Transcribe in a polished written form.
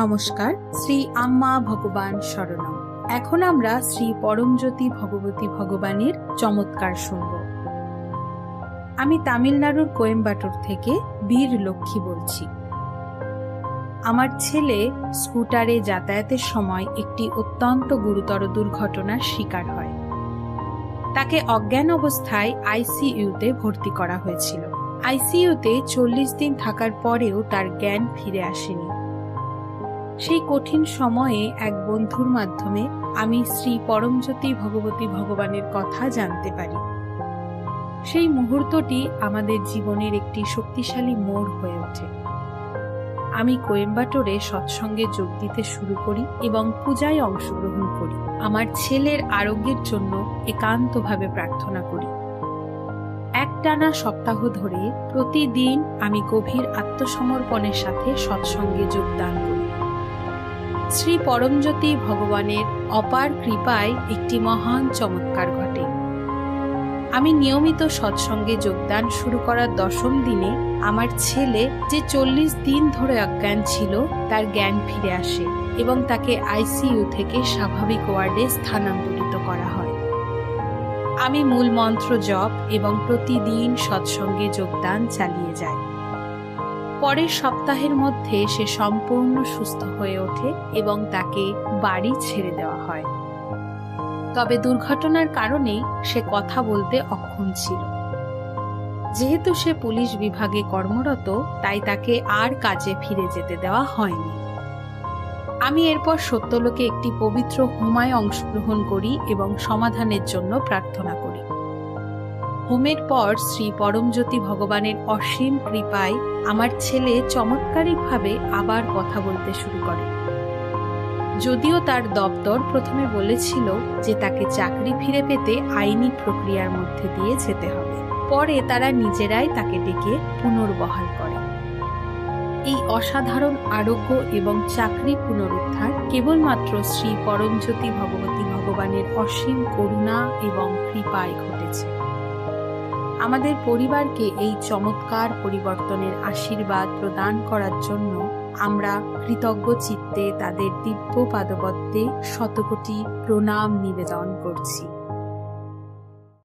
নমস্কার। শ্রী আম্মা ভগবান শরণম। এখন আমরা শ্রী পরমজ্যোতি ভগবতী ভগবানের চমৎকার শুনব। আমি তামিলনাড়ুর কোয়েম্বাটোর থেকে বীর লক্ষ্মী বলছি। আমার ছেলে স্কুটারে যাতায়াতের সময় একটি অত্যন্ত গুরুতর দুর্ঘটনার শিকার হয়। তাকে অজ্ঞান অবস্থায় আইসিইউতে ভর্তি করা হয়েছিল। আইসিইউতে 40 দিন থাকার পরেও তার জ্ঞান ফিরে আসেনি। সেই কঠিন সময়ে এক বন্ধুর মাধ্যমে আমি শ্রী পরমজ্যোতি ভগবতী ভগবানের কথা জানতে পারি। সেই মুহূর্তটি আমাদের জীবনের একটি শক্তিশালী মোড় হয়ে ওঠে। আমি কোয়েম্বাটোরে সৎসঙ্গে যোগ দিতে শুরু করি এবং পূজায় অংশগ্রহণ করি। আমার ছেলের আরোগ্যের জন্য একান্তভাবে প্রার্থনা করি। একটানা সপ্তাহ ধরে প্রতিদিন আমি গভীর আত্মসমর্পণের সাথে সৎসঙ্গে যোগদান করি। শ্রী পরমজ্যোতি ভগবানের অপার কৃপায় একটি মহান চমৎকার ঘটে। আমি নিয়মিত সৎসঙ্গে যোগদান শুরু করার 10ম দিনে আমার ছেলে, যে 40 দিন ধরে অজ্ঞান ছিল, তার জ্ঞান ফিরে আসে এবং তাকে আইসিইউ থেকে স্বাভাবিক ওয়ার্ডে স্থানান্তরিত করা হয়। আমি মূল মন্ত্র জপ এবং প্রতিদিন সৎসঙ্গে যোগদান চালিয়ে যাই। পরের সপ্তাহের মধ্যে সে সম্পূর্ণ সুস্থ হয়ে ওঠে এবং তাকে বাড়ি ছেড়ে দেওয়া হয়। তবে দুর্ঘটনার কারণে সে কথা বলতে অক্ষম ছিল। যেহেতু সে পুলিশ বিভাগে কর্মরত, তাই তাকে আর কাজে ফিরে যেতে দেওয়া হয়নি। আমি এরপর সত্যলোকে একটি পবিত্র হোমায় অংশগ্রহণ করি এবং সমাধানের জন্য প্রার্থনা করি। হোমের পর শ্রী পরমজ্যোতি ভগবানের অসীম কৃপায় আমার ছেলে চমৎকারিকভাবে আবার কথা বলতে শুরু করে। যদিও তার দপ্তর প্রথমে বলেছিল যে তাকে চাকরি ফিরে পেতে আইনি প্রক্রিয়ার মধ্যে দিয়ে যেতে হবে, পরে তারা নিজেরাই তাকে ডেকে পুনর্বহাল করে। এই অসাধারণ আরোগ্য এবং চাকরি পুনরুদ্ধার কেবলমাত্র শ্রী পরমজ্যোতি ভগবতী ভগবানের অসীম করুণা এবং কৃপায় ঘটেছে। আমাদের পরিবারকে এই চমৎকার পরিবর্তনের আশীর্বাদ প্রদান করার জন্য আমরা কৃতজ্ঞ চিত্তে তাদের দিব্য পাদপদ্মে শতকোটি প্রণাম নিবেদন করছি।